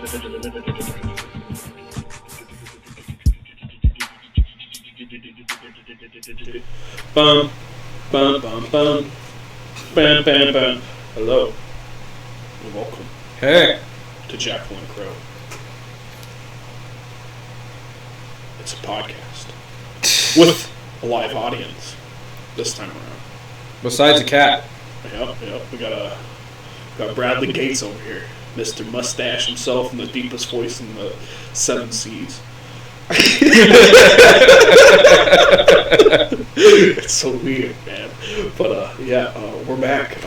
Bum, bum, bum, bum. Bam, bam, bam. Hello. And welcome. Hey. To Jackal and Crow. It's a podcast. With a live audience. This time around. Besides a cat. Yep. We got Bradley Gates over here. Mr. Mustache himself, and the deepest voice in the 7 seas. It's so weird, man. But we're back.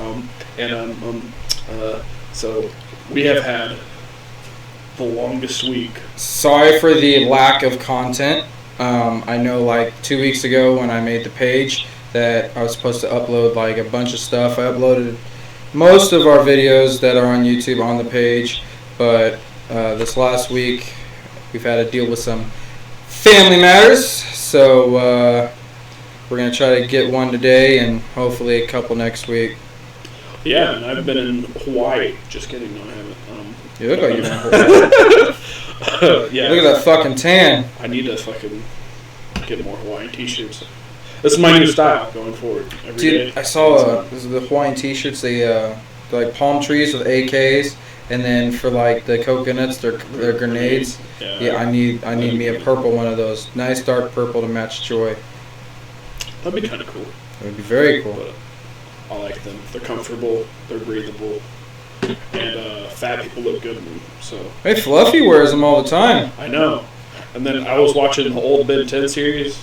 So we have had the longest week. Sorry for the lack of content. I know like 2 weeks ago when I made the page that I was supposed to upload like a bunch of stuff. I uploaded most of our videos that are on YouTube on the page, but this last week we've had to deal with some family matters, so we're going to try to get one today and hopefully a couple next week. Yeah, and I've been in Hawaii. Just kidding, no, I haven't. You look like you've been in Hawaii. Yeah. Look at that fucking tan. I need to fucking get more Hawaiian t-shirts. This is my new style going forward. Every day. I saw the Hawaiian t-shirts, they're like palm trees with AKs, and then for like the coconuts, they're grenades. Yeah, I need me a purple one of those. Nice dark purple to match Joy. That'd be kind of cool. It would be very cool. But I like them. They're comfortable. They're breathable. And fat people look good in them. So. Hey, Fluffy wears them all the time. I know. And then I was watching the old Ben 10 series.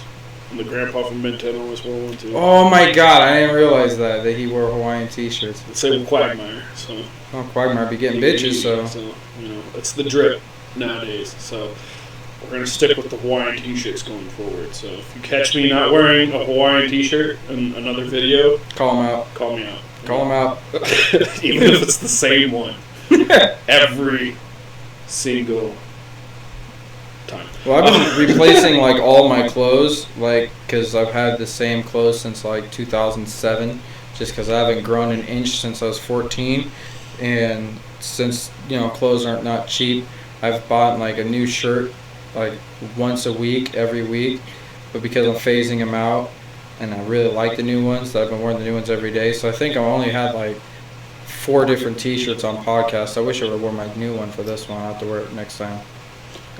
And the grandpa from Ben 10 always wore one too. Oh my god, I didn't realize that he wore Hawaiian t-shirts. The same with Quagmire. So. Oh, Quagmire be getting bitches, so. It's the drip nowadays. So we're going to stick with the Hawaiian t-shirts going forward. So if you catch me not wearing a Hawaiian t-shirt in another video, call me out. Call me out. Call him out. Even if it's the same one. Every single time. Well, I've been replacing like all my clothes, like, because I've had the same clothes since like 2007, just because I haven't grown an inch since I was 14, and since clothes aren't not cheap, I've bought like a new shirt like once a week, every week, but because I'm phasing them out, and I really like the new ones, that I've been wearing the new ones every day, so I think I've only had like 4 different t-shirts on podcast. I wish I would have worn my new one for this one. I'll have to wear it next time.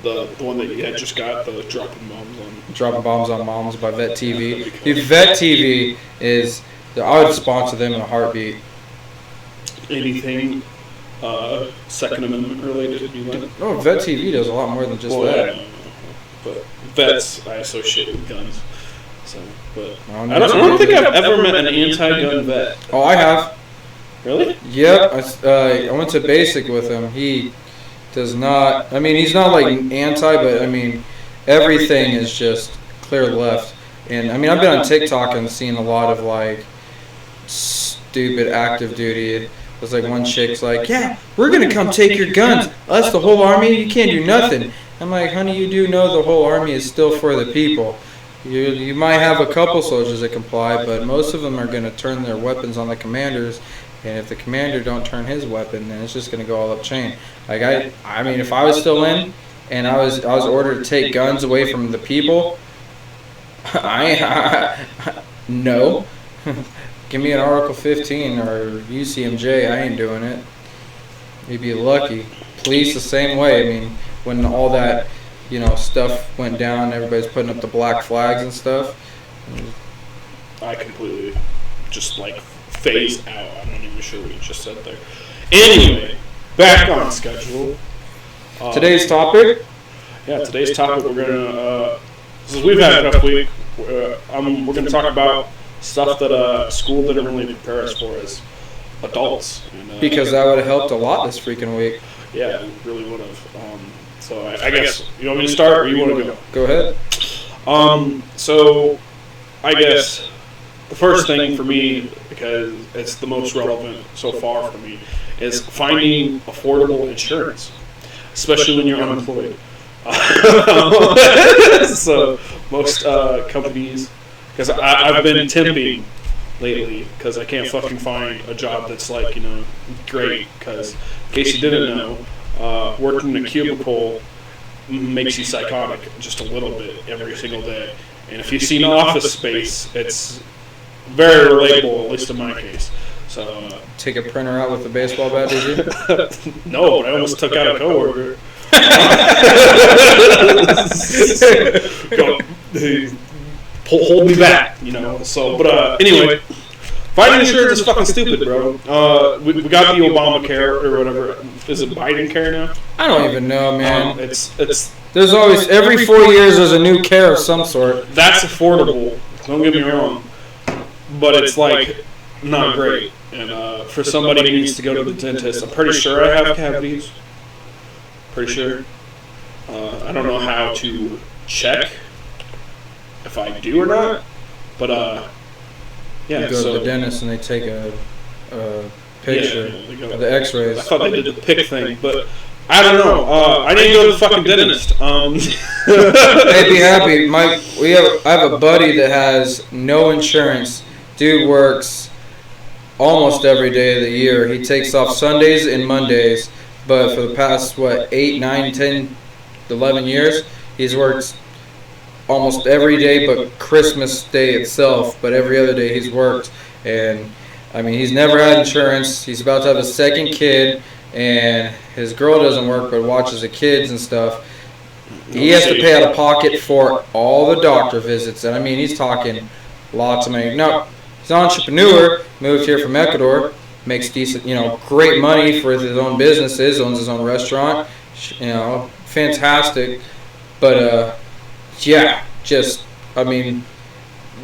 The one that you had just got, the Dropping Bombs on... Dropping Bombs on Moms by Vet TV. Dude, Vet TV is... I would sponsor them in a heartbeat. Anything Second Amendment related you like? No, Vet TV does a lot more than just that. Yeah, but vets I associate with guns. So, but I don't think I've ever met an anti-gun vet. Oh, I have. Really? Yep. I went to basic with him. He does not. I mean, he's not like anti, but I mean, everything is just clear left. And I mean, I've been on TikTok and seen a lot of like stupid active duty. There's like one chick's like, "Yeah, we're gonna come take your guns. Us, the whole army. You can't do nothing." I'm like, "Honey, you do know the whole army is still for the people. You might have a couple soldiers that comply, but most of them are going to turn their weapons on the commanders, and if the commander don't turn his weapon, then it's just going to go all up chain." Like I mean, if I was still in, and I was ordered to take guns away from the people, no. Give me an Article 15 or UCMJ. I ain't doing it. You'd be lucky. Police the same way. I mean, when all that stuff went down, everybody's putting up the black flags and stuff. I completely just like phased out. I'm not even sure what you just said there. Anyway, back on schedule. Today's topic? Yeah, today's topic we're gonna. Since we've had a tough week, we're gonna talk about stuff that school didn't really prepare us for as adults. And, because that would have helped a lot this freaking week. Yeah, it really would have. So I guess you want me to start, or you want to go? Go ahead. So I guess the first thing for me, because it's the most relevant so far for me, is finding affordable insurance, especially when you're unemployed. So most companies, because I've been temping lately because I can't fucking find a job that's like great. Because in case you didn't know, working in a cubicle makes you psychotic just a little bit every single day. And if you've seen Office Space, it's very relatable, at least in my case. So Take a printer out with a baseball bat, did you? no, but I almost took out a coworker. Hold me back, you know. So, but anyway, finding insurance is fucking stupid, bro. We got the Obamacare or whatever. Is it Biden care now? I don't even know, man. It's There's always, every 4 years, there's a new care of some sort. that's affordable. Don't get me wrong, but it's like not great. And for somebody who needs to go to the dentist, I'm pretty sure I have cavities. Pretty sure. I don't know how to check if I do or not, but yeah. You go So to the dentist and they take a picture of the X-rays. I thought they did the pick thing, but I don't know. I didn't go to the fucking dentist. Hey, be happy, Mike. I have a buddy that has no insurance. Dude works almost every day of the year. He takes off Sundays and Mondays, but for the past 8, 9, 10, 11 years, he's worked almost every day but Christmas Day itself. But every other day he's worked, and I mean, he's never had insurance. He's about to have a second kid, and his girl doesn't work but watches the kids and stuff. He has to pay out of pocket for all the doctor visits, and I mean, he's talking lots of money. No, he's an entrepreneur, moved here from Ecuador, makes decent, great money for his own businesses, owns his own restaurant, fantastic. But yeah, just, I mean,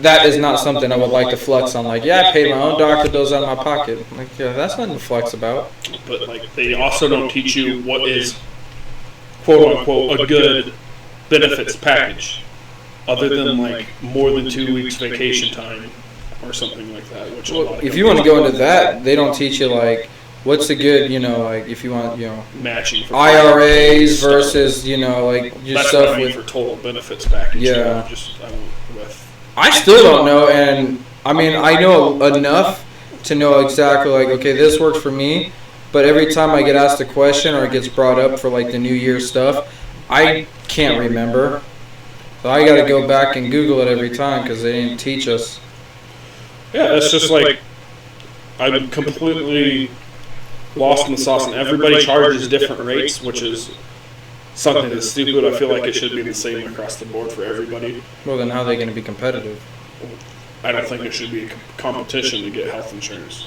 that is not something I would like to flex on. Like, yeah, I paid my own doctor bills out of my pocket. Like, yeah, that's nothing to flex about. But like, they also don't teach you what is quote unquote a good benefits package, other than like more than 2 weeks vacation time or something like that. Which if you want to go into that, they don't teach you like what's a good, like if you want, matching for IRAs versus, like your that's stuff what I mean with. for total benefits package. Yeah. I I still don't know, and I mean, I know enough to know exactly like, okay, this works for me, but every time I get asked a question or it gets brought up for like the New Year stuff, I can't remember. So I got to go back and Google it every time because they didn't teach us. Yeah, it's just like I'm completely lost in the sauce, and everybody charges different rates, which is something that's stupid. I feel like it should be the same across the board for everybody. Well, then how are they going to be competitive? I don't think it should be a competition to get health insurance.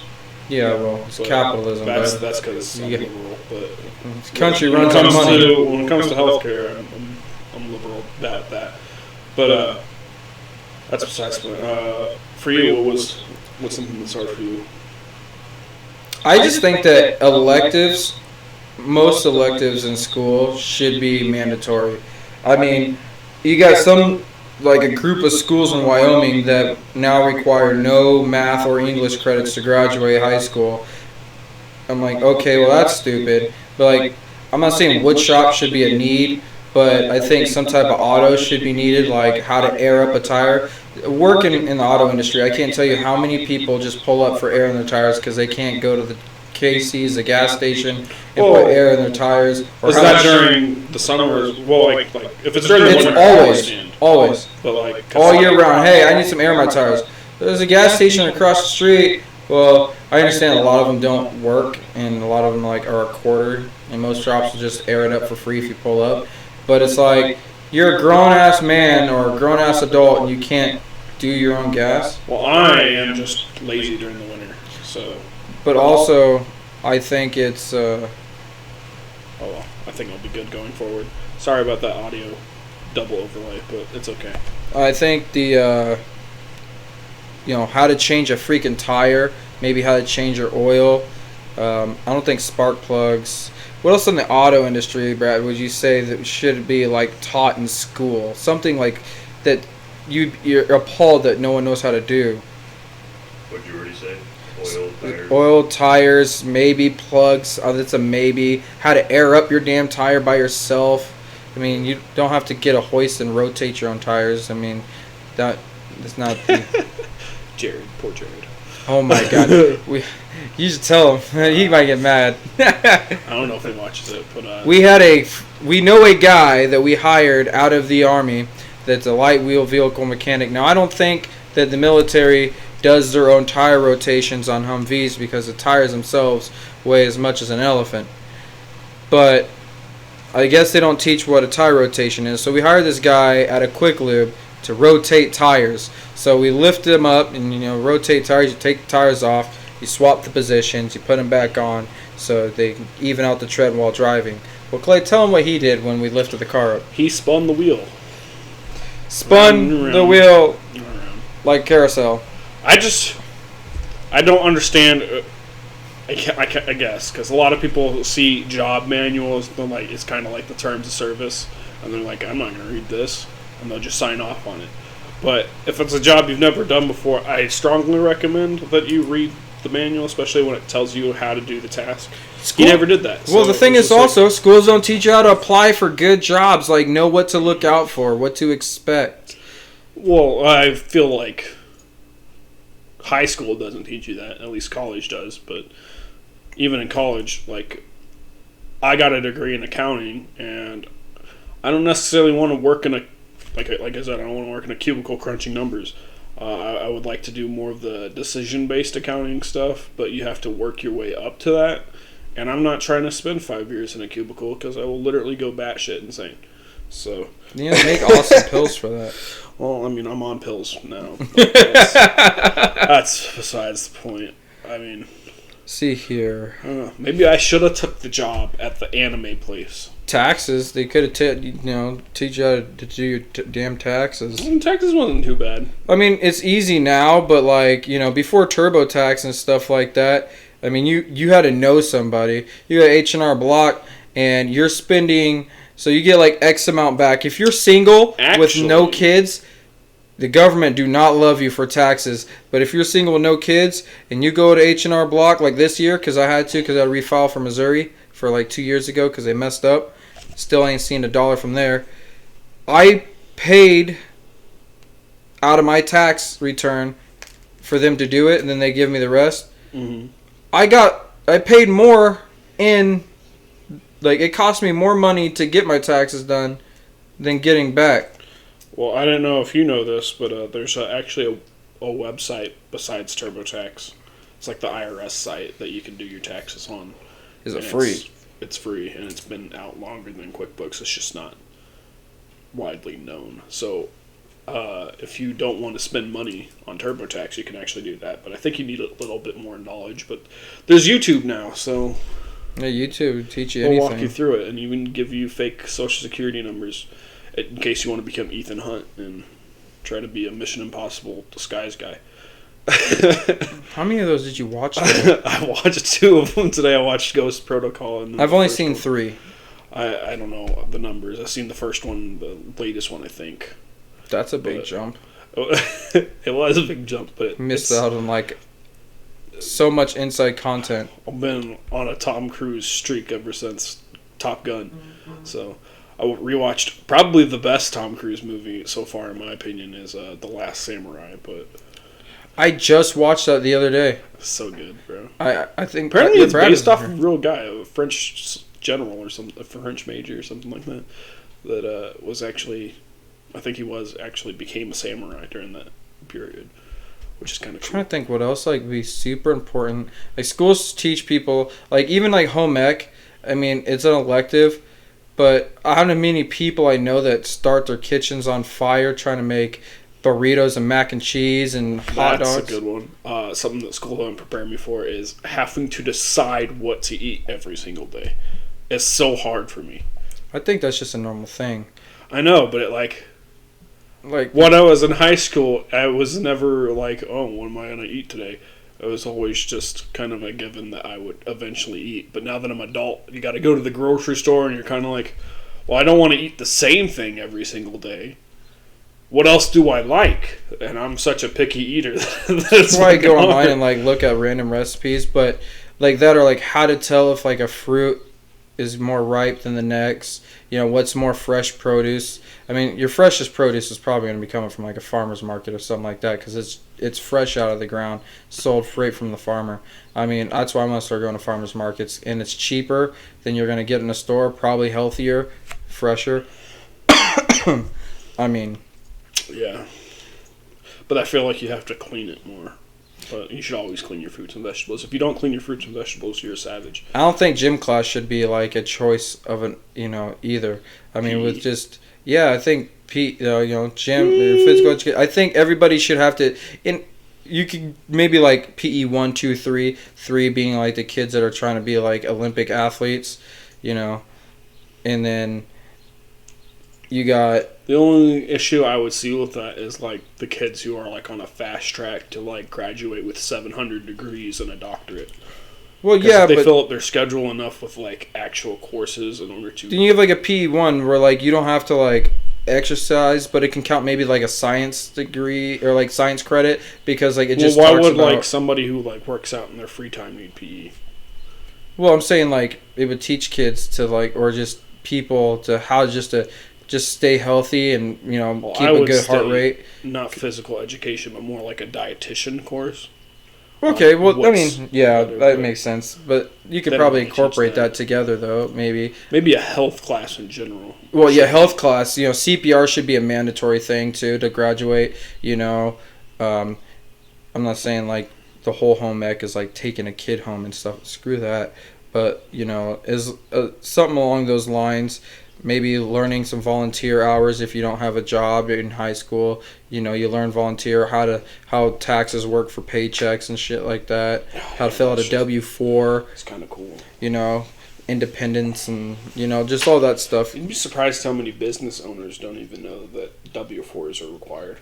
Yeah, well, it's But capitalism. That's but because I'm Yeah. liberal. But the country runs on money. when it comes to healthcare, I'm liberal about that. But that's besides the point. For you, what's something that's hard for you? I just think that most electives in school should be mandatory. I mean, you got some, like a group of schools in Wyoming that now require no math or English credits to graduate high school. I'm like, okay, well that's stupid. But like, I'm not saying wood shop should be a need, but I think some type of auto should be needed, like how to air up a tire. Working in the auto industry, I can't tell you how many people just pull up for air in their tires because they can't go to the Casey's, the gas station, and put air in their tires. Or Is that during the summer? Well, like if it's during the It's winter, I always, understand. always, But like all year round. Hey, I need some air in my tires. There's a gas station across the street. Well, I understand a lot of them don't work, and a lot of them like are a quarter, and most shops will just air it up for free if you pull up. But it's like you're a grown ass man or a grown ass adult, and you can't do your own gas. Well, I am just lazy during the winter, so. But also, I think it's. Oh well, I think it'll be good going forward. Sorry about that audio double overlay, but it's okay. I think the. How to change a freaking tire, maybe how to change your oil. I don't think spark plugs. What else in the auto industry, Brad, would you say that should be like taught in school? Something like that you're appalled that no one knows how to do. What'd you already say? Oil, tires. Oil, tires, maybe plugs. That's a maybe. How to air up your damn tire by yourself. I mean, you don't have to get a hoist and rotate your own tires. I mean, that's not. Jared, poor Jared. Oh my God. You should tell him. He might get mad. I don't know if he watches it, but We know a guy that we hired out of the Army that's a light wheel vehicle mechanic. Now, I don't think that the military does their own tire rotations on Humvees because the tires themselves weigh as much as an elephant. But I guess they don't teach what a tire rotation is. So we hired this guy at a Quick Lube to rotate tires. So we lift them up and, rotate tires. You take the tires off. You swap the positions. You put them back on so they can even out the tread while driving. Well, Clay, tell him what he did when we lifted the car up. he spun the wheel. Spun Round, the wheel Around. like carousel. I don't understand. I guess because a lot of people see job manuals, they're like it's kind of like the terms of service, and they're like, I'm not going to read this, and they'll just sign off on it. But if it's a job you've never done before, I strongly recommend that you read the manual, especially when it tells you how to do the task. He never did that. Well, so the thing it's is just also, schools don't teach you how to apply for good jobs, like know what to look out for, what to expect. Well, I feel like high school doesn't teach you that. At least college does. But even in college, like, I got a degree in accounting, and I don't necessarily want to work in a like I said, I don't want to work in a cubicle crunching numbers. I would like to do more of the decision-based accounting stuff, but you have to work your way up to that. And I'm not trying to spend 5 years in a cubicle because I will literally go batshit insane. So You they make awesome pills for that. well, I mean, I'm on pills now. But that's besides the point. I mean, See here. maybe I should have took the job at the anime place. Taxes, they could have teach you how to do your damn taxes. Texas wasn't too bad. I mean, it's easy now, but like, before TurboTax and stuff like that, I mean, you had to know somebody. You got H&R Block, and you're spending, so you get like X amount back. If you're single with no kids, the government do not love you for taxes. But if you're single with no kids, and you go to H&R Block like this year, because I had to refile for Missouri for like 2 years ago because they messed up. Still ain't seen $1 from there. I paid out of my tax return for them to do it, and then they give me the rest. Mm-hmm. I paid more in, like, it cost me more money to get my taxes done than getting back. Well, I don't know if you know this, but there's actually a website besides TurboTax. It's like the IRS site that you can do your taxes on. Is it And free? It's free, and it's been out longer than QuickBooks. It's just not widely known. So if you don't want to spend money on TurboTax, you can actually do that. But I think you need a little bit more knowledge. But there's YouTube now, so Yeah, YouTube will teach you we'll anything. walk you through it, and even give you fake Social Security numbers in case you want to become Ethan Hunt and try to be a Mission Impossible disguise guy. How many of those did you watch today? I watched 2 of them today. I watched Ghost Protocol. And I've only seen 3. I don't know the numbers. I've seen the first one, the latest one, I think. That's a big But- jump. It was a big jump, but Missed out on like so much inside content. I've been on a Tom Cruise streak ever since Top Gun. So I rewatched probably the best Tom Cruise movie so far, in my opinion, is The Last Samurai. But I just watched that the other day. it's so good, bro. I think Apparently, it's Brad based is off here. of a real guy, a French general or something, a French major or something like that. That was actually, I think he was actually became a samurai during that period, which is kind of I'm cool. trying to think what else like be super important. Like schools teach people like even like home ec. I mean, it's an elective, but how many people I know that start their kitchens on fire trying to make burritos and mac and cheese and hot That's dogs. a good one. Something that school don't prepare me for is having to decide what to eat every single day. It's so hard for me. I think that's just a normal thing. I know, but it like Like when I was in high school, I was never like, oh, what am I gonna eat today? It was always just kind of a given that I would eventually eat. But now that I'm an adult, you got to go to the grocery store, and you're kind of like, well, I don't want to eat the same thing every single day. What else do I like? And I'm such a picky eater. that's why I go online and like look at random recipes, but like that or like how to tell if like a fruit is more ripe than the next. You know, what's more fresh produce. I mean, your freshest produce is probably going to be coming from like a farmer's market or something like that because it's fresh out of the ground, sold straight from the farmer. I mean, that's why I'm going to start going to farmer's markets, and it's cheaper than you're going to get in a store, probably healthier, fresher. I mean, Yeah. But I feel like you have to clean it more. But you should always clean your fruits and vegetables. If you don't clean your fruits and vegetables, you're a savage. I don't think gym class should be like a choice of an either. I mean, with just I think gym or physical education. I think everybody should have to. You could maybe like PE 1, 2, 3, 3 being like the kids that are trying to be like Olympic athletes, and then you got. The only issue I would see with that is like the kids who are like on a fast track to like graduate with 700 degrees and a doctorate. Well, yeah, they but fill up their schedule enough with like actual courses in order to. Then you have like a PE 1 where like you don't have to like exercise, but it can count maybe like a science degree or like science credit because like it just. Well, why talks would about, like somebody who like works out in their free time need PE? Well, I'm saying like it would teach kids to like or just people to how to stay healthy and keep a good heart rate. Not physical education, but more like a dietitian course. Okay, well, I mean, yeah, that makes sense. But you could probably incorporate that together, though, maybe. Maybe a health class in general. Well, yeah, health class. CPR should be a mandatory thing, too, to graduate. I'm not saying, like, the whole home ec is, like, taking a kid home and stuff. Screw that. But, is something along those lines. Maybe learning some volunteer hours if you don't have a job in high school. You learn volunteer how taxes work for paychecks and shit like that. How to fill out a W-4. It's kind of cool. Independence and just all that stuff. You'd be surprised how many business owners don't even know that W-4s are required,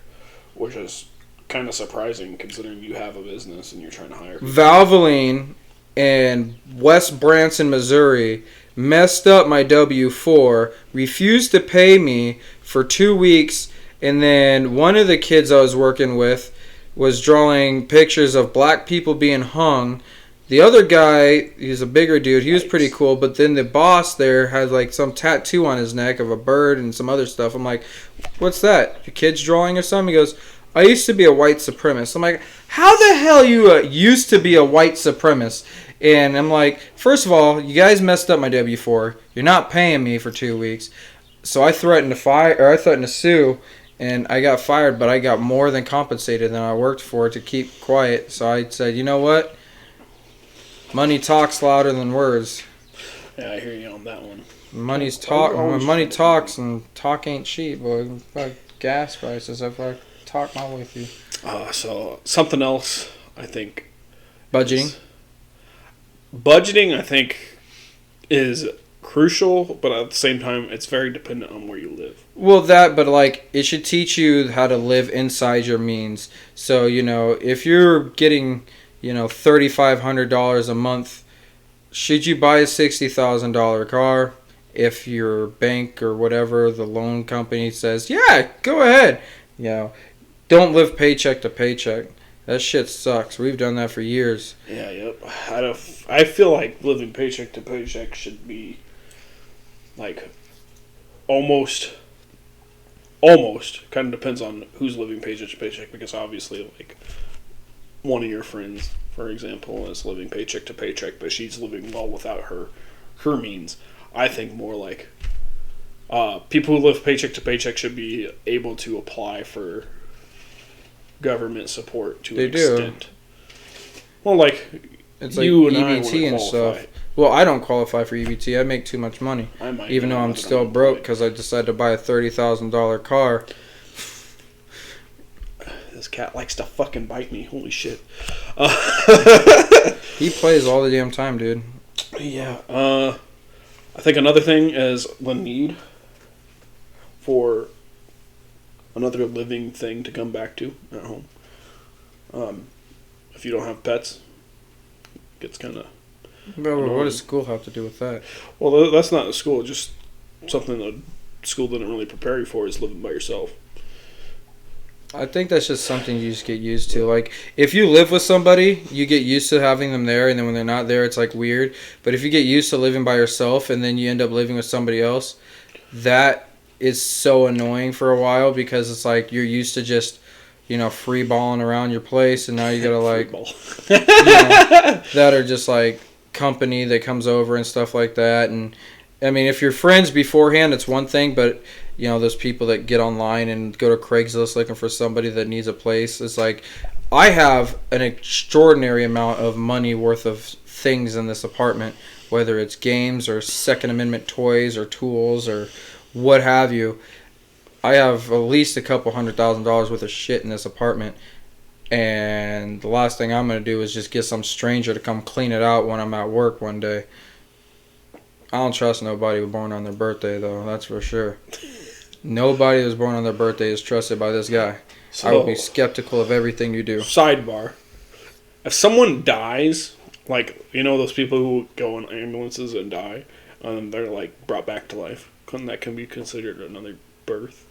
which is kind of surprising considering you have a business and you're trying to hire people. Valvoline in West Branson, Missouri, messed up my W-4, refused to pay me for 2 weeks, and then one of the kids I was working with was drawing pictures of black people being hung. The other guy, he's a bigger dude, he was pretty cool, but then the boss there had like some tattoo on his neck of a bird and some other stuff. I'm like, what's that? Your kid's drawing or something? He goes, I used to be a white supremacist. I'm like, how the hell you used to be a white supremacist? And I'm like, first of all, you guys messed up my W-4. You're not paying me for 2 weeks. So I threatened to sue, and I got fired, but I got more than compensated than I worked for to keep quiet. So I said, you know what? Money talks louder than words. Yeah, I hear you on that one. Money talks, and talk ain't cheap, boy. Fuck gas prices. If I talk my way through. So something else, I think. Budgeting, I think, is crucial, but at the same time, it's very dependent on where you live. Well, but like, it should teach you how to live inside your means. So, if you're getting, $3,500 a month, should you buy a $60,000 car? If your bank or whatever, the loan company says, yeah, go ahead. Don't live paycheck to paycheck. That shit sucks. We've done that for years. Yeah, yep. I feel like living paycheck to paycheck should be like almost kind of depends on who's living paycheck to paycheck, because obviously like one of your friends, for example, is living paycheck to paycheck, but she's living well without her means. I think more like people who live paycheck to paycheck should be able to apply for government support to an extent. Well, like it's you like and EBT and stuff. Well, I don't qualify for EBT. I make too much money, even though I'm still broke because I decided to buy a $30,000 car. This cat likes to fucking bite me. Holy shit! He plays all the damn time, dude. Yeah. I think another thing is the need for another living thing to come back to at home. If you don't have pets, it gets kind of. What does school have to do with that? Well, that's not a school. Just something that school didn't really prepare you for is living by yourself. I think that's just something you just get used to. Like, if you live with somebody, you get used to having them there, and then when they're not there, it's like weird. But if you get used to living by yourself and then you end up living with somebody else, that is so annoying for a while because it's like you're used to just, free balling around your place, and now you gotta like, that are just like company that comes over and stuff like that. And I mean, if you're friends beforehand, it's one thing, but those people that get online and go to Craigslist looking for somebody that needs a place. It's like, I have an extraordinary amount of money worth of things in this apartment, whether it's games or Second Amendment toys or tools or what have you. I have at least a couple $100,000 worth of shit in this apartment. And the last thing I'm going to do is just get some stranger to come clean it out when I'm at work one day. I don't trust nobody born on their birthday, though. That's for sure. Nobody that's born on their birthday is trusted by this guy. So, I would be skeptical of everything you do. Sidebar. If someone dies, like, those people who go in ambulances and die, they're, like, brought back to life. Couldn't that can be considered another birth?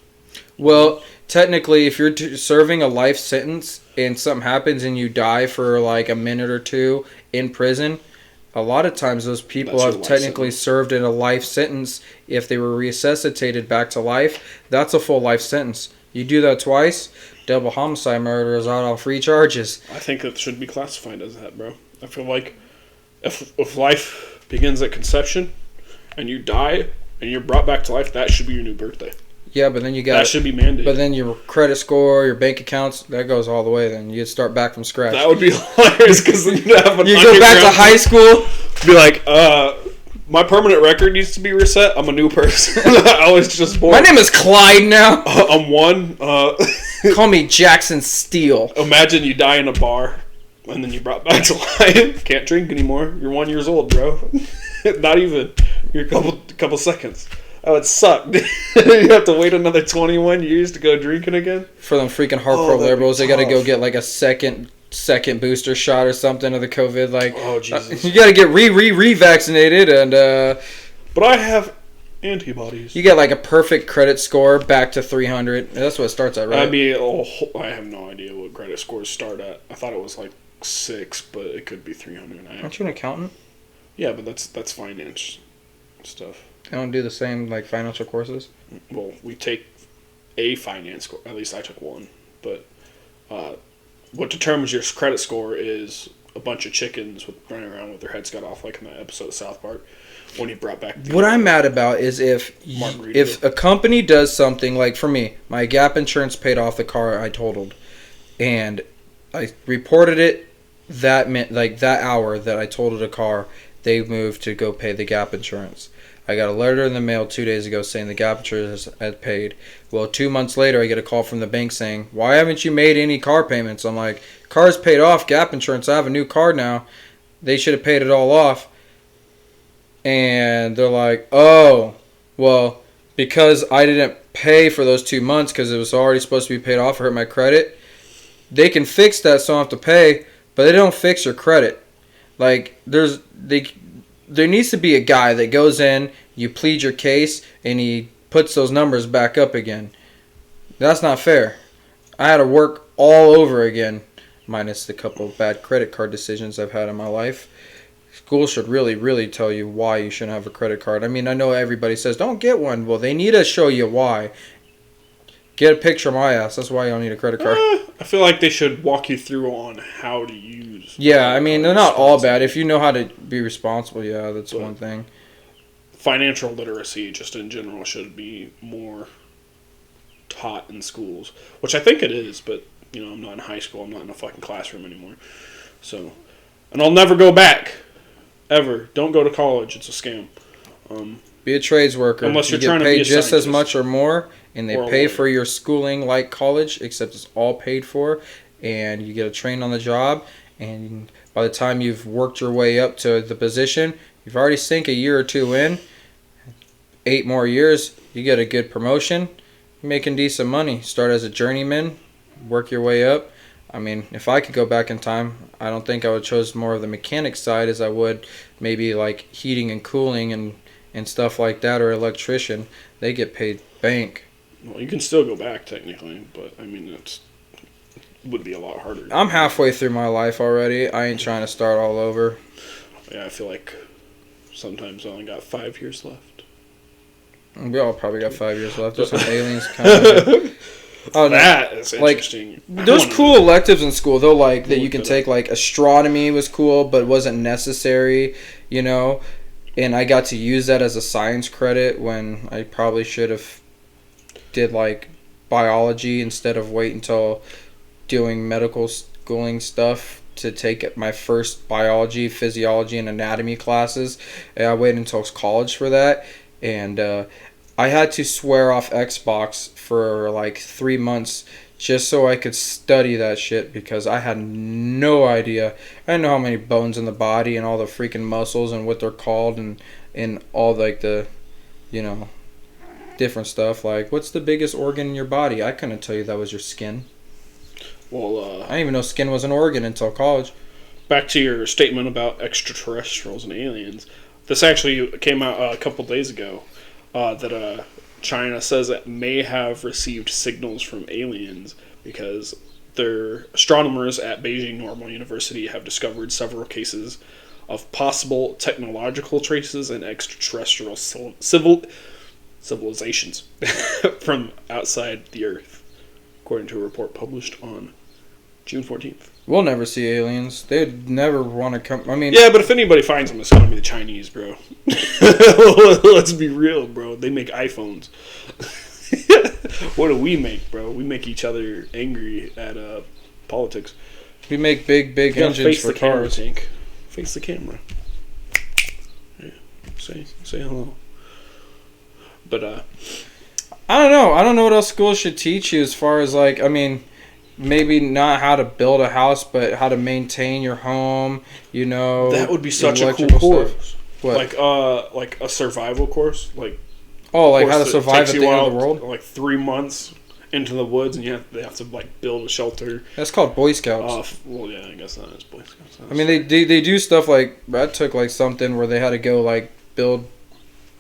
Well, technically, if you're serving a life sentence and something happens and you die for, like, a minute or two in prison, a lot of times those people have technically served in a life sentence. If they were resuscitated back to life, that's a full life sentence. You do that twice, double homicide murder is out on free charges. I think it should be classified as that, bro. I feel like if life begins at conception and you die and you're brought back to life, that should be your new birthday. Yeah, but then you got that should be mandated. But then your credit score, your bank accounts, that goes all the way. Then you'd start back from scratch. That would be hilarious because then you'd have you go back to high school, be like, my permanent record needs to be reset. I'm a new person. I was just born. My name is Clyde now. I'm one. Call me Jackson Steele. Imagine you die in a bar and then you're brought back to life. Can't drink anymore. You're 1 year old, bro. Not even. You're a couple seconds. That would suck. You have to wait another 21 years to go drinking again? For them freaking hardcore liberals, they got to go get like a second booster shot or something of the COVID. Like, oh, Jesus. You got to get re-vaccinated and... But I have antibodies. You get like a perfect credit score back to 300. That's what it starts at, right? I have no idea what credit scores start at. I thought it was like 6, but it could be 300. Aren't you an accountant? Yeah, but that's finance stuff. I don't do the same like financial courses. Well, we take a finance course. At least I took one. But what determines your credit score is a bunch of chickens running around with their heads cut off, like in that episode of South Park when he brought back. What I'm mad about is if a company does something like, for me, my Gap insurance paid off the car I totaled, and I reported it that hour that I totaled a car. They moved to go pay the Gap insurance. I got a letter in the mail 2 days ago saying the Gap insurance had paid. Well, 2 months later, I get a call from the bank saying, why haven't you made any car payments? I'm like, car's paid off, Gap insurance, I have a new car now. They should have paid it all off. And they're like, oh, well, because I didn't pay for those 2 months because it was already supposed to be paid off, it hurt my credit. They can fix that so I don't have to pay, but they don't fix your credit. Like, there needs to be a guy that goes in, you plead your case, and he puts those numbers back up again. That's not fair. I had to work all over again, minus the couple of bad credit card decisions I've had in my life. School should really, really tell you why you shouldn't have a credit card. I mean, I know everybody says, don't get one. Well, they need to show you why. Get a picture of my ass. That's why you don't need a credit card. I feel like they should walk you through on how to use. Yeah, I mean, they're not all bad. If you know how to be responsible, yeah, that's one thing. Financial literacy, just in general, should be more taught in schools, which I think it is, but, I'm not in high school. I'm not in a fucking classroom anymore. So, and I'll never go back. Ever. Don't go to college. It's a scam. Be a trades worker. Unless you're you trying get to be paid a just scientist. as much or more, and they pay for your schooling like college, except it's all paid for, and you get a train on the job, and by the time you've worked your way up to the position, you've already sink a year or two in. 8 more years, you get a good promotion. You're making decent money. Start as a journeyman, work your way up. I mean, if I could go back in time, I don't think I would choose more of the mechanic side as I would maybe like heating and cooling and stuff like that, or electrician. They get paid bank. Well, you can still go back technically, but I mean, would be a lot harder. I'm halfway through my life already. I ain't trying to start all over. Yeah, I feel like sometimes I only got 5 years left. We all probably got 5 years left. There's some aliens coming. Oh, no. That is Like, interesting. There's cool electives in school though, like that you can Look that take. Like astronomy was cool, but wasn't necessary, you know. And I got to use that as a science credit when I probably should have did like biology instead of wait until doing medical schooling stuff to take my first biology, physiology, and anatomy classes. And I waited until college for that, and I had to swear off Xbox for like 3 months just so I could study that shit because I had no idea. I didn't know how many bones in the body and all the freaking muscles and what they're called and all like the, you know, different stuff. Like, what's the biggest organ in your body? I couldn't tell you that was your skin. Well, I didn't even know skin was an organ until college. back to your statement about extraterrestrials and aliens. This actually came out a couple days ago. That China says it may have received signals from aliens because their astronomers at Beijing Normal University have discovered several cases of possible technological traces in extraterrestrial civilizations from outside the Earth, according to a report published on June 14th. We'll never see aliens. They'd never want to come. I mean, Yeah, but if anybody finds them, it's going to be the Chinese, bro. Let's be real, bro. They make iPhones. What do we make, bro? We make each other angry at politics. we make big You gotta engines face for the camera, cars. Tank. Face the camera. Yeah. Say hello. But I don't know. I don't know what else schools should teach you as far as like, I mean, maybe not how to build a house, but how to maintain your home, you know. that would be such a cool electrical course. stuff. What? Like a survival course, like Oh, like how to course that survive takes at you the end of out, the world? like 3 months into the woods, and they have to like build a shelter. That's called Boy Scouts. Well, yeah, I guess that is Boy Scouts. I mean, they do stuff like, I took like something where they had to go like build,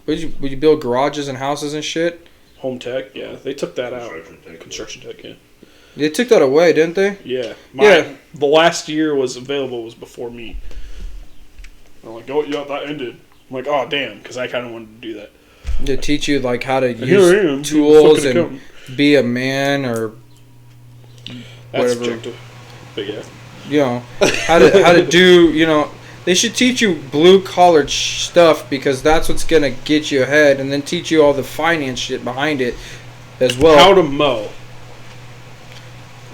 would you build garages and houses and shit? Home tech, yeah, they took that out. Construction tech. Yeah. They took that away, didn't they? Yeah. Yeah. The last year was before me. I'm like, oh, yeah, that ended. I'm like, oh, damn, because I kind of wanted to do that. They teach you like how to And here I am, use tools fucking and accountant. be a man or That's whatever. subjective. But yeah. you know how to do, you know, they should teach you blue collar stuff because that's what's gonna get you ahead, and then teach you all the finance shit behind it as well. How to mow.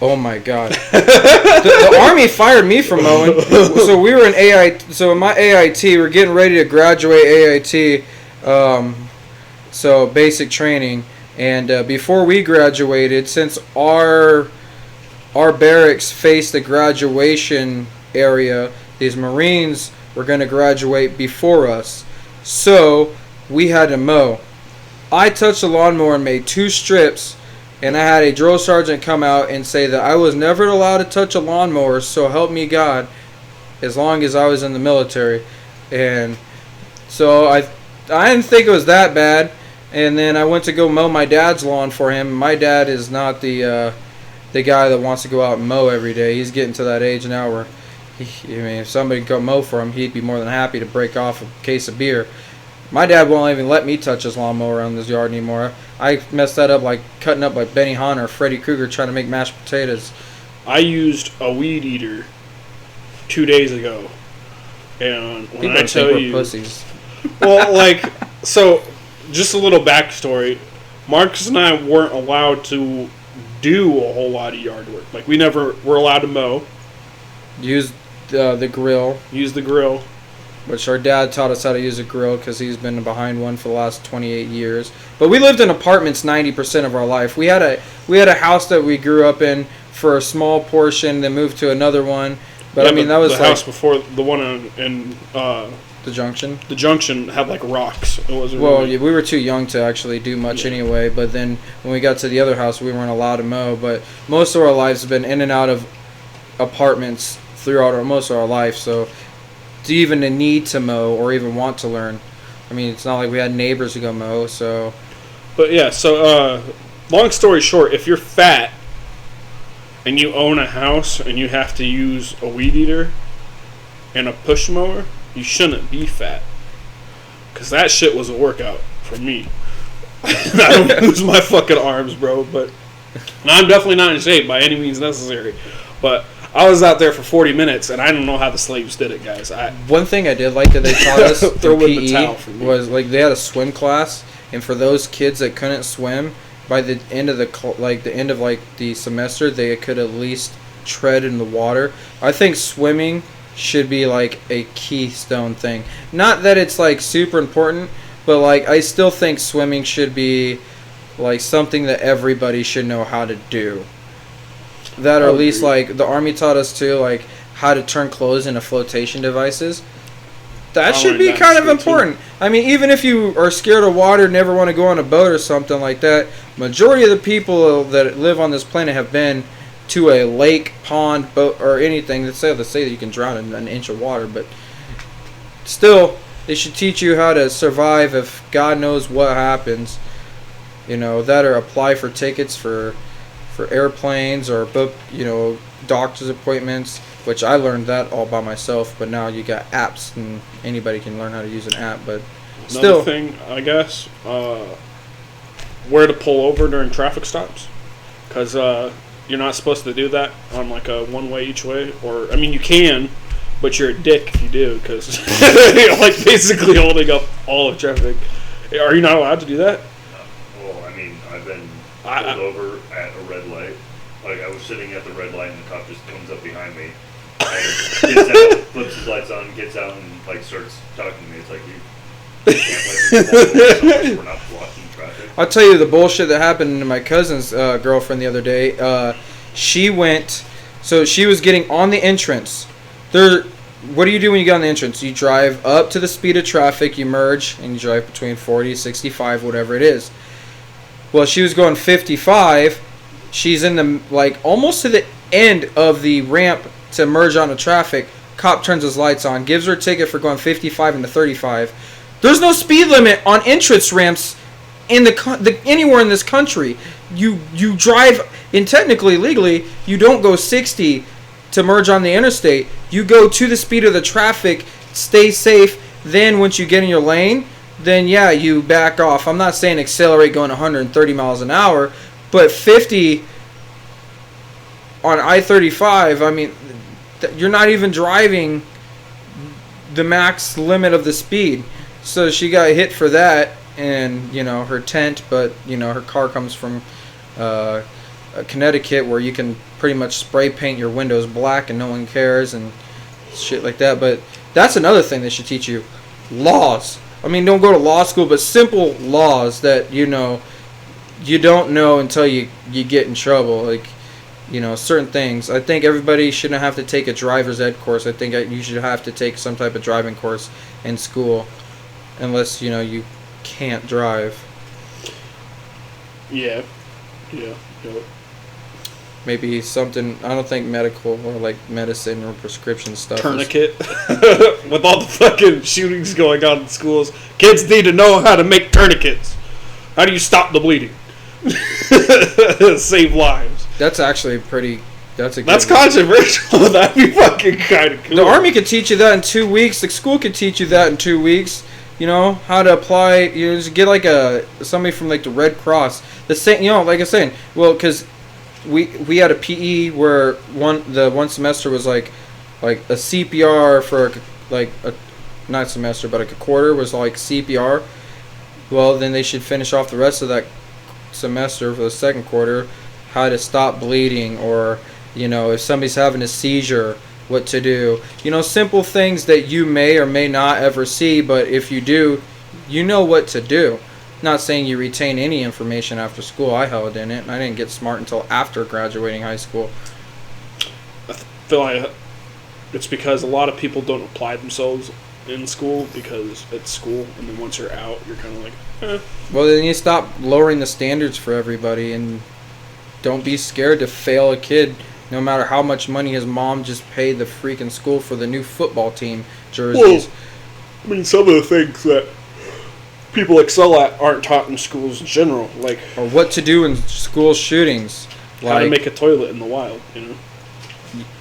Oh my god, the army fired me from mowing. So we were in AIT. So in my AIT, we're getting ready to graduate AIT. So basic training, and before we graduated, since our barracks faced the graduation area, these Marines were going to graduate before us, so we had to mow. I touched the lawnmower and made 2 strips, and I had a drill sergeant come out and say that I was never allowed to touch a lawnmower, so help me God, as long as I was in the military. And so I didn't think it was that bad. And then I went to go mow my dad's lawn for him. My dad is not the guy that wants to go out and mow every day. He's getting to that age now where, if somebody could go mow for him, he'd be more than happy to break off a case of beer. My dad won't even let me touch his lawnmower around his yard anymore. I messed that up like cutting up like Benny Hanna or Freddy Krueger trying to make mashed potatoes. I used a weed eater 2 days ago. And when People I think tell we're you... pussies. Well, like, so, just a little backstory. Marcus and I weren't allowed to do a whole lot of yard work. Like, we never were allowed to mow, Use the grill, use the grill. which our dad taught us how to use a grill because he's been behind one for the last 28 years. But we lived in apartments 90% of our life. We had a house that we grew up in for a small portion, then moved to another one. But Yeah, I mean, that was the like house before the one in the junction. the junction had like rocks. It wasn't. Well, really, yeah, we were too young to actually do much Yeah. anyway. But then when we got to the other house, we weren't allowed to mow. But most of our lives have been in and out of apartments throughout most of our life. So to even a need to mow or even want to learn, I mean, it's not like we had neighbors to go mow. So But yeah, so long story short, if you're fat and you own a house and you have to use a weed eater and a push mower, you shouldn't be fat. Because that shit was a workout for me. I don't use my fucking arms, bro, but I'm definitely not in shape by any means necessary. But I was out there for 40 minutes, and I don't know how the slaves did it, guys. One thing I did like that they taught us Throw through in the towel for PE me. was like they had a swim class, and for those kids that couldn't swim, by the end of the semester, they could at least tread in the water. I think swimming should be like a keystone thing. Not that it's like super important, but like I still think swimming should be like something that everybody should know how to do. That or at least like the Army taught us too, like how to turn clothes into flotation devices. That should be kind of important. I mean, even if you are scared of water, never want to go on a boat or something like that, majority of the people that live on this planet have been to a lake, pond, boat, or anything. Let's say that you can drown in an inch of water, but still, they should teach you how to survive if God knows what happens. You know, that or apply for tickets for airplanes or book, doctor's appointments, which I learned that all by myself, but now you got apps and anybody can learn how to use an app, but still. Another thing, I guess, where to pull over during traffic stops, because you're not supposed to do that on like a one-way each way, or, I mean, you can, but you're a dick if you do, because you're like basically holding up all of traffic. Are you not allowed to do that? Well, I mean, I've been pulled over at a red light. Like, I was sitting at the red light and the cop just comes up behind me and gets out, flips his lights on, gets out and, like, starts talking to me. It's like, you can't let me pull over, we're not blocking traffic. I'll tell you the bullshit that happened to my cousin's girlfriend the other day. She was getting on the entrance. What do you do when you get on the entrance? You drive up to the speed of traffic, you merge, and you drive between 40, 65, whatever it is. Well, she was going 55. She's in the, like, almost to the end of the ramp to merge onto traffic. Cop turns his lights on, gives her a ticket for going 55 into 35. There's no speed limit on entrance ramps in anywhere in this country. You drive, and technically, legally, you don't go 60 to merge on the interstate. You go to the speed of the traffic, stay safe, then once you get in your lane, then yeah, you back off. I'm not saying accelerate going 130 miles an hour, but 50 on I-35, I mean, you're not even driving the max limit of the speed. So she got hit for that, and, her tent, but, her car comes from Connecticut, where you can pretty much spray paint your windows black and no one cares and shit like that. But that's another thing they should teach you. Laws. I mean, don't go to law school, but simple laws that, you don't know until you get in trouble. Like, certain things. I think everybody shouldn't have to take a driver's ed course. I think you should have to take some type of driving course in school, unless, you can't drive. Yeah. Maybe something, I don't think medical or like medicine or prescription stuff. Tourniquet. With all the fucking shootings going on in schools, kids need to know how to make tourniquets. How do you stop the bleeding? Save lives. That's actually pretty. That's controversial. That'd be fucking kind of cool. The Army could teach you that in 2 weeks. The school could teach you that in 2 weeks. How to apply. Just get like somebody from like the Red Cross. The same. Like I was saying. Well, because we had a PE where one semester was like a CPR for not semester, but like a quarter was like CPR. Well, then they should finish off the rest of that semester for the second quarter, how to stop bleeding, or if somebody's having a seizure, what to do. Simple things that you may or may not ever see, but if you do, you know what to do. Not saying you retain any information after school. I held in it, and I didn't get smart until after graduating high school. I feel like it's because a lot of people don't apply themselves in school because it's school, and then once you're out, you're kind of like, eh. Well, then you stop lowering the standards for everybody, and don't be scared to fail a kid, no matter how much money his mom just paid the freaking school for the new football team jerseys. Well, I mean, some of the things that people excel at aren't taught in schools in general, like, or what to do in school shootings. How to make a toilet in the wild, you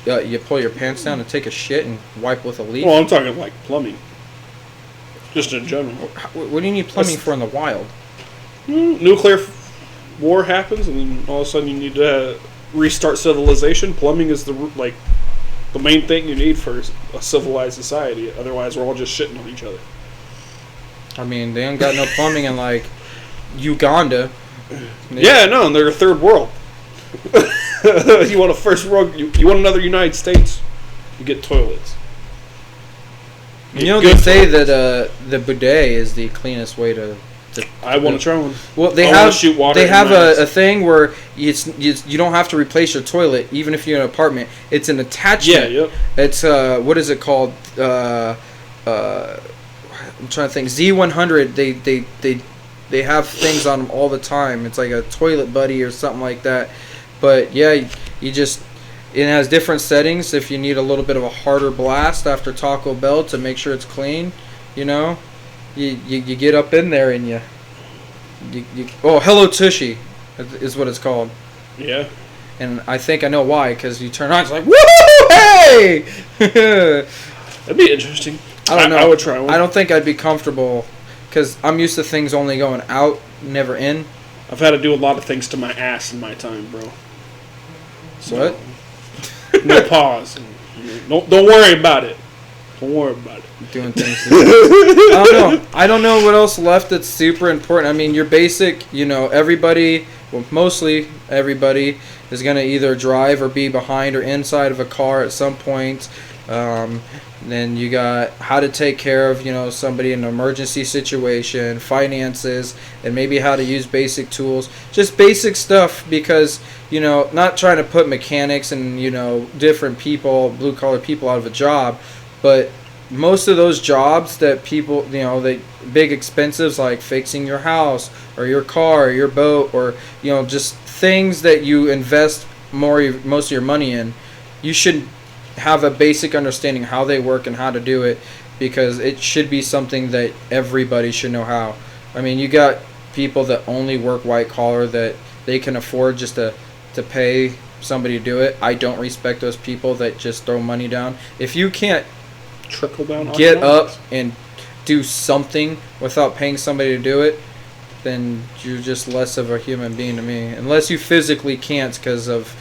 know? You pull your pants down and take a shit and wipe with a leaf. Well, I'm talking like plumbing, just in general. What do you need plumbing for in the wild? Nuclear war happens, and then all of a sudden you need to restart civilization. Plumbing is the main thing you need for a civilized society. Otherwise, we're all just shitting on each other. I mean, they ain't got no plumbing in like Uganda. Yeah, no, and they're a third world. You want a first world? You want another United States? You get toilets. You know, they say that the bidet is the cleanest way to. I want to try one. Well, they have a thing where you don't have to replace your toilet even if you're in an apartment. It's an attachment. Yeah, yep. It's what is it called? I'm trying to think. Z100. They have things on them all the time. It's like a toilet buddy or something like that. But yeah, it has different settings. If you need a little bit of a harder blast after Taco Bell to make sure it's clean, you know. You get up in there and you Hello Tushy is what it's called. Yeah. And I think I know why, because you turn on, it's like, woo, hey! That'd be interesting. I don't know. I would try one. I don't think I'd be comfortable, because I'm used to things only going out, never in. I've had to do a lot of things to my ass in my time, bro. So, what? No pause. Don't worry about it. Don't worry about it. Doing things. I don't know what else left that's super important. I mean, your basic, everybody, well, mostly everybody is going to either drive or be behind or inside of a car at some point. Then you got how to take care of, somebody in an emergency situation, finances, and maybe how to use basic tools. Just basic stuff because, not trying to put mechanics and, different people, blue-collar people out of a job, but most of those jobs that people, the big expenses like fixing your house or your car or your boat or, just things that you invest most of your money in, you should have a basic understanding how they work and how to do it, because it should be something that everybody should know how. I mean, you got people that only work white collar that they can afford just to pay somebody to do it. I don't respect those people that just throw money down. If you can't trickle down, get up and do something without paying somebody to do it, then you're just less of a human being to me. Unless you physically can't because of,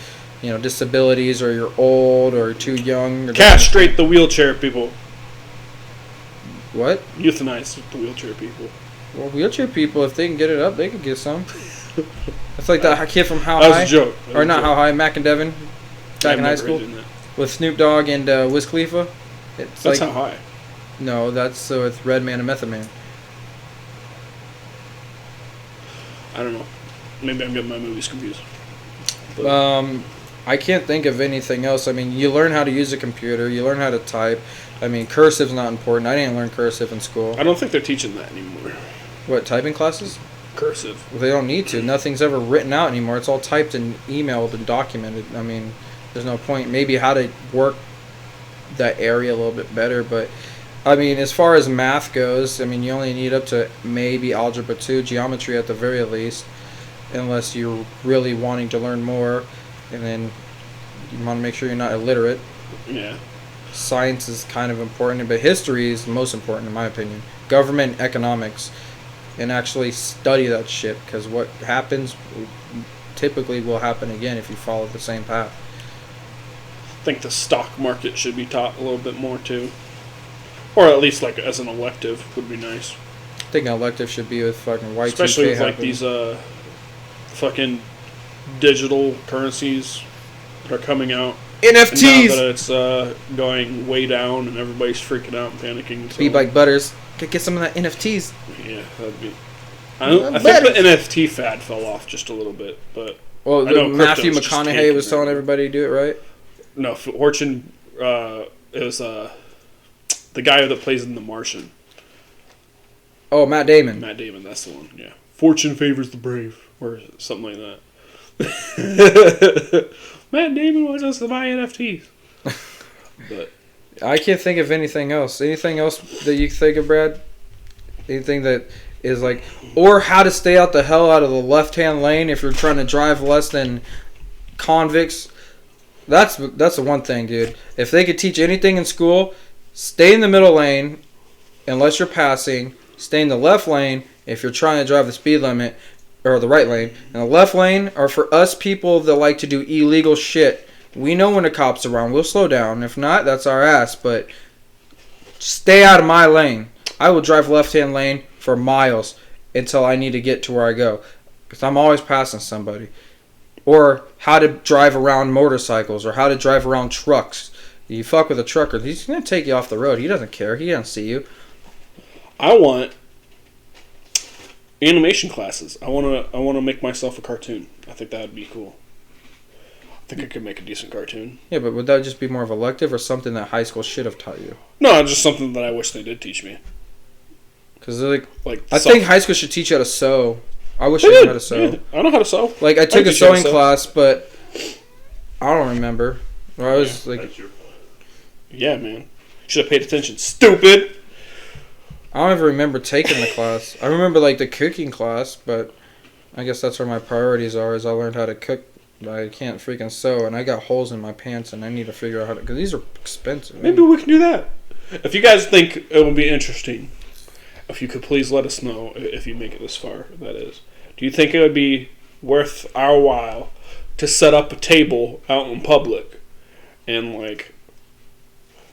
disabilities, or you're old or too young. Or castrate the wheelchair people. What? Euthanize the wheelchair people. Well, wheelchair people, if they can get it up, they can get some. It's like that kid from How That High. was a joke. Or not How High, Mac and Devin, back in high school. That. With Snoop Dogg and Wiz Khalifa. That's like, How High. No, that's with Redman and Method Man. I don't know. Maybe I'm getting my movies confused. But I can't think of anything else. I mean, you learn how to use a computer. You learn how to type. I mean, cursive's not important. I didn't learn cursive in school. I don't think they're teaching that anymore. What, typing classes? Cursive. Well, they don't need to. Nothing's ever written out anymore. It's all typed and emailed and documented. I mean, there's no point. Maybe how to work that area a little bit better. But, I mean, as far as math goes, I mean, you only need up to maybe Algebra 2, geometry at the very least, unless you're really wanting to learn more. And then you want to make sure you're not illiterate. Yeah. Science is kind of important, but history is the most important in my opinion. Government and economics. And actually study that shit, because what happens typically will happen again if you follow the same path. I think the stock market should be taught a little bit more too. Or at least like as an elective would be nice. I think an elective should be with fucking Y2K. Especially with like happening. these fucking digital currencies that are coming out. NFTs! And now that it's going way down and everybody's freaking out and panicking. So. Be like Butters. Could get some of that NFTs. Yeah, that'd be... I think the NFT fad fell off just a little bit, but... Well, I know Matthew crypto's just McConaughey taking was telling it. everybody to do it, right? No, Fortune... it was the guy that plays in The Martian. Oh, Matt Damon. Matt Damon, that's the one, yeah. Fortune favors the brave, or something like that. Matt Damon wants us to buy NFTs. But I can't think of anything else. Anything else that you think of, Brad? Anything that is like... Or how to stay out the hell out of the left-hand lane if you're trying to drive less than convicts. That's the one thing, dude. If they could teach anything in school, stay in the middle lane unless you're passing. Stay in the left lane if you're trying to drive the speed limit, or the right lane. And the left lane are for us people that like to do illegal shit. We know when the cops are around. We'll slow down. If not, that's our ass. But stay out of my lane. I will drive left-hand lane for miles until I need to get to where I go. Because I'm always passing somebody. Or how to drive around motorcycles, or how to drive around trucks. You fuck with a trucker, he's going to take you off the road. He doesn't care. He doesn't see you. I want animation classes. I want to make myself a cartoon. I think that would be cool. I think I could make a decent cartoon. Yeah, but would that just be more of elective or something that high school should have taught you? No, just something that I wish they did teach me. Because I think high school should teach you how to sew. I wish I knew how to sew. Yeah, I know how to sew. Like, I took a sewing class, but I don't remember. I was yeah, man. Should have paid attention. Stupid! I don't even remember taking the class. I remember, like, the cooking class, but I guess that's where my priorities are, is I learned how to cook, but I can't freaking sew, and I got holes in my pants, and I need to figure out how to, because these are expensive. Maybe we can do that. If you guys think it would be interesting, if you could please let us know, if you make it this far, that is. Do you think it would be worth our while to set up a table out in public and, like,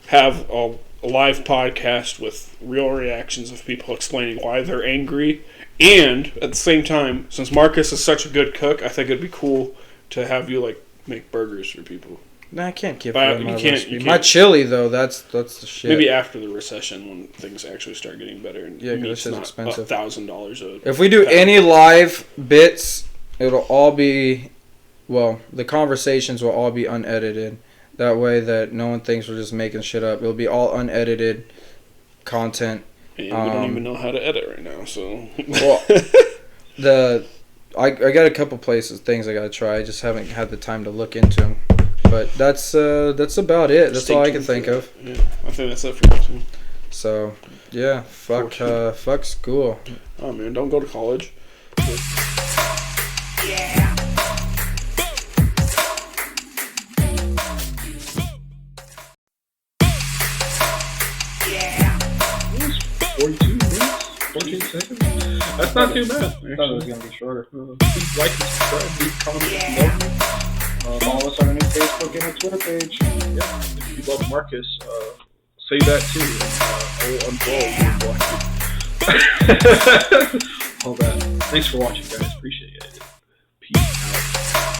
have a live podcast with real reactions of people explaining why they're angry? And, at the same time, since Marcus is such a good cook, I think it'd be cool to have you, like, make burgers for people. Nah, I can't give But you my you can't- recipe. you My can't- chili, though, that's the shit. Maybe after the recession, when things actually start getting better, and Yeah, 'cause meat's this shit's not expensive. $1,000 a If we do any live bits, it'll all be, well, the conversations will all be unedited. That way that no one thinks we're just making shit up. It'll be all unedited content. And we don't even know how to edit right now, so. Well, I got a couple things I gotta try. I just haven't had the time to look into them. But that's about it. That's all I can think of. Yeah, I think that's it for you too. So, yeah, fuck school. Oh man, don't go to college. Yeah. 42 minutes? 14 seconds? That's not too bad. I thought it was going to be shorter. Please like and subscribe, leave comments below. Follow us on our new Facebook and our Twitter page. Yeah, if you love Marcus, say that too. I will unfollow you. All that. Thanks for watching, guys. Appreciate it.